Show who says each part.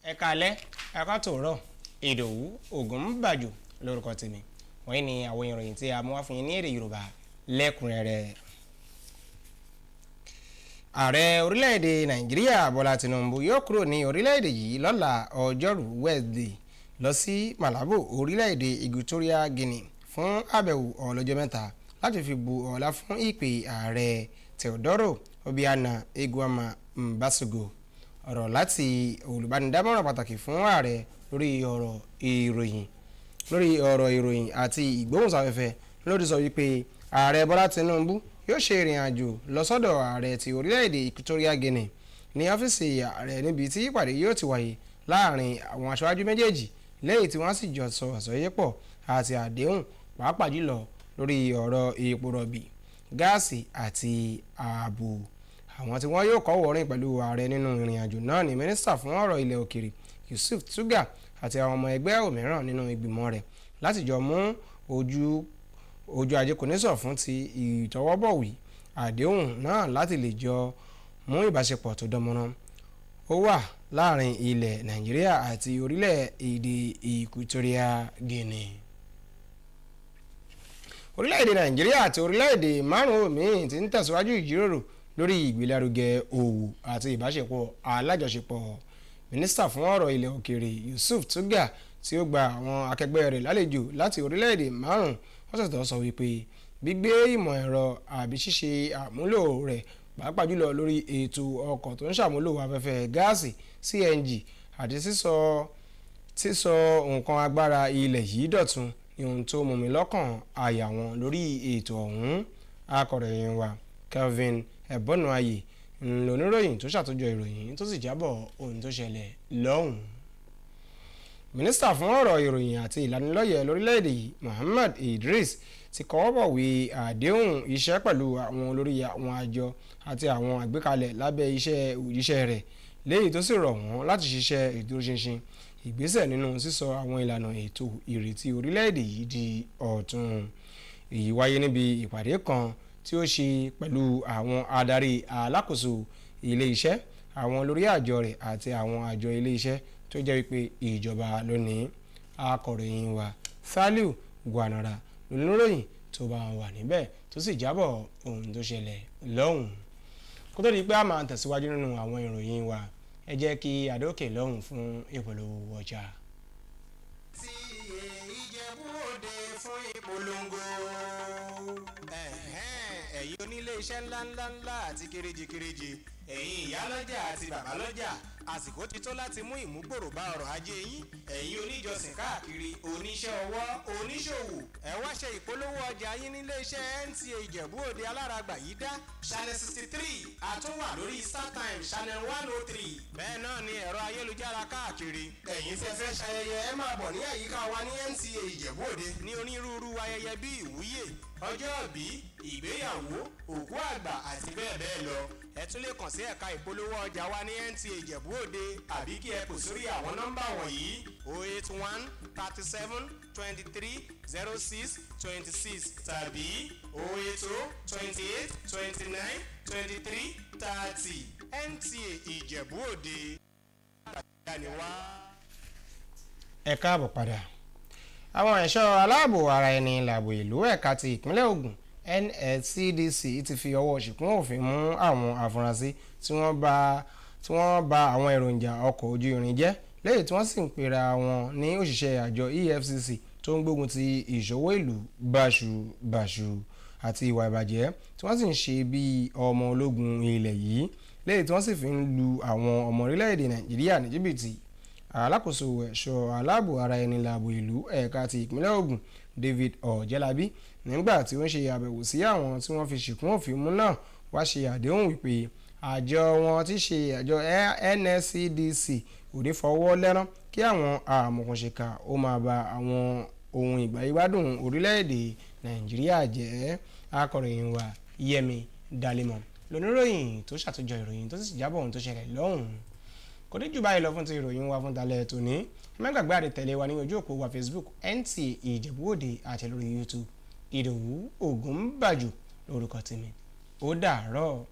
Speaker 1: ẹ káalẹ́ ẹ ká tòórọ́ Ìdòwú Ògúnbàjò lórúkọ tèmi wọ̀nyí ni àwọn ìròyìn tí a mú wá fún yín ní èdè Yorùbá lẹ́kùnrẹ́rẹ́. Ààrẹ orílẹ̀-èdè Nàìjíríà Bọ́lá Tinubu yóò kúrò ní orílẹ̀-èdè yìí lọ́la ọjọ́rú Wednesday lọ sí Malabo orílẹ̀-èdè Equatorial Guinea fún àbẹ̀wò ọlọ́jọ́ mẹ́ta láti fi bu ọlá fún ìpè ààrẹ Teodoro Obiano Iguama Mbasogo. Ọ̀rọ̀ láti olùbánidámọ̀ràn pàtàkì fún ààrẹ lórí ọ̀rọ̀ ìròyìn àti ìgbóhùnsáfẹ́fẹ́ ló ti sọ wípé ààrẹ Bọ́lá Tinubu yóò ṣe ìrìn àjò lọ sọ́dọ̀ ààrẹ ti orílẹ̀-èdè Equatorial Guinea ní ọ́fíìsì ààrẹ níbi tí ìpàdé yóò ti wáyé láàrin àwọn aṣáájú méjèèjì lẹ́yìn tí wọ́n sì jọ sọ àsọyépọ̀ àti àdéhùn pàápàá jùlọ lórí ọ̀rọ̀ epo rọ̀bì gáàsì àti ààbò. Àwọn tí wọ́n yóò kọ́wọ́ rìn pẹ̀lú ààrẹ nínú ìrìn àjò náà ni mínísítà fún ọ̀rọ̀ ilẹ̀ òkèrè Yusuf Tuga àti àwọn ọmọ ẹgbẹ́ òmíràn nínú ìgbìmọ̀ rẹ̀ láti jọ mú ojú ajé kò ní sọ fún ti ìtọwọ́bọ̀wé àdéhùn náà láti lè jọ mú ìbáṣepọ̀ tó dánmọ́rán ó wà láàrin ilẹ̀ Nàìjíríà àti orílẹ̀-èdè Equatorial Guinea. Orílẹ̀-èdè Nàìjíríà àti orílẹ̀-èdè márùn-ún míì ti ń tẹ̀síwájú ìjíròrò lórí ìgbélárugẹ òwò àti ìbáṣepọ̀ alájọṣepọ̀. Mínísítà fún ọ̀rọ̀ ilẹ̀ òkèrè Yusuf Tuga tí ó gba àwọn akẹgbẹ́ rẹ̀ lálejò láti orílẹ̀-èdè márùn-ún wọ́n ṣètò sọ wípé gbígbé ìmọ̀ ẹ̀rọ àbí ṣíṣe àmúlò rẹ̀ pàápàá jùlọ lórí ètò ọkọ̀ tó ń ṣàmúlò afẹ́fẹ́ gáàsì CNG àti sísọ nǹkan agbára ilẹ̀ yìí dọ̀tun ní ohun tó mú mi lọ́kàn àyà wọn lórí ètò ọ̀hún. Akọ̀ròyìn wa Kelvin Ẹ̀bọ́nùayè ńlọníròyìn tó ṣàtòjọ ìròyìn tó sì jábọ̀ ohun tó ṣẹlẹ̀ lọ́hùn. Mínísítà fún ọ̀rọ̀ ìròyìn àti ìlanilọ́yẹ̀ lórílẹ̀‐èdè yìí Muhammad Idris ti kọwọ́bọ̀wé àdéhùn iṣẹ́ pẹ̀lú àwọn olórí àwọn àjọ àti àwọn àgbékalẹ̀ lábẹ́ iṣẹ́ òjíṣẹ́ rẹ̀ léyìí tó sì rọ̀ wọ́n láti ṣiṣẹ́ ìdúróṣinṣin ìgbésẹ̀ nínú sísọ àwọn ìlànà ètò ìrètí orílẹ̀‐èdè yìí di ọ̀tun. Èyí wáyé níbi ìpàdé kan tí ó ṣe pẹ̀lú àwọn adarí alákòóso ilé iṣẹ́ àwọn olórí àjọ rẹ̀ àti àwọn àjọ ilé iṣẹ́ tó jẹ́ wípé ìjọba lónìí. Akọ̀ròyìn wa Saliu Gwanara lóníròyìn tó bá wà níbẹ̀ tó sì jábọ̀ ohun tó ṣẹlẹ̀ lọ́hùn. Kó tó di pé a máa tẹ̀síwájú nínú àwọn ìròyìn wa ẹ jẹ́ kí adókè lọ́hùn fún ìpolówó ọjà. NTA Ijebu ode fún ìpolongo. Ẹ̀yin onílé iṣẹ́ ńláńlá àti kéréje ẹ̀yin ìyálọ́jà àti bàbálọ́jà àsìkò ti tó láti mú ìmúgbòrò bá ọrọ̀ ajé yín. Ẹ̀yin oníjọsìn káàkiri oníṣẹ́ ọwọ́ oníṣòwò ẹ wá ṣe ìpolówó ọjà yín nílé iṣẹ́ NTA Ijebu ode alárágbà yìí dá channel 63 àtúnwà lórí StarTimes channel 103. Bẹ́ẹ̀ náà ni ẹ̀rọ ayélujára káàkiri. Ẹ̀yin tí ẹ fẹ́ ṣayẹyẹ ẹ máa bọ̀ ní àyíká wa ní NTA Ijebu ode ní onírúurú ayẹyẹ bíi ìwúyè ọjọ́ ìbí ìgbéyàwó òkú àgbà àti bẹ́ẹ̀ bẹ́ẹ̀ lọ. Ẹ tún lè kàn sí ẹ̀ka ìpolówó ọjà wa ní NTA Ijebu ode àbí kí ẹ pè sórí àwọn nọ́mbà wọ̀nyí 081 37 23 06 26 tàbí 080 28 29 23 30 NTA Ijebu ode. Ẹ káàbọ̀ padà. Àwọn ẹ̀ṣọ́ aláàbò ara ẹni làbò ìlú ẹ̀ka ti ìpínlẹ̀ Ògùn NSCDC ti fi ọwọ́ ṣìkún òfin mú àwọn afurasí tí wọ́n bà àwọn èròjà ọkọ̀ ojú irin jẹ́ lẹ́yìn tí wọ́n sì ń pera wọn ní òṣìṣẹ́ àjọ EFCC tó ń gbógun ti ìṣòwò ìlú báṣubàṣu àti ìwà ìbàjẹ́ tí wọ́n sì ń ṣe bí ọmọ ológun ilẹ̀ yìí lẹ́yìn tí wọ́n sì fi ń lu àwọn ọmọ orílẹ̀-èdè Nàìjíríà ní jìbìtì. Alákòóso ẹ̀ṣọ́ aláàbò ara ẹni làbò ìlú ẹ̀ka ti ìpínlẹ̀ Ògùn David Ọ̀jẹ́lábí nígbà tí ó ń ṣe àbẹ̀wò sí àwọn tí wọ́n fi ṣìkún òfin mú náà wá ṣe àdéhùn wípé àjọ wọn ti ṣe àjọ NSCDC ò ní fọwọ́ lẹ́rán kí àwọn amọ̀kùnṣìkà ó máa ba àwọn ohun ìgbàyígbádùn orílẹ̀-èdè Nàìjíríà jẹ́. Akọ̀ròyìn wa Yẹmi Dalimọ̀ lóníròyìn tó ṣàtòjọ ìròyìn tó sì jábọ̀ ohun tó ṣẹlẹ̀ lọ́hùn. Kò ní jù báyìí lọ fún ti ìròyìn wa fún talẹ́ tòní. Ẹ má gbàgbé àti tẹ̀lé wa ní ojú òpó wa Facebook NTA Ijebu ode àti lórí YouTube Ìdòwú Ògúnbàjò lórúkọ tèmi. Ó dàárọ̀.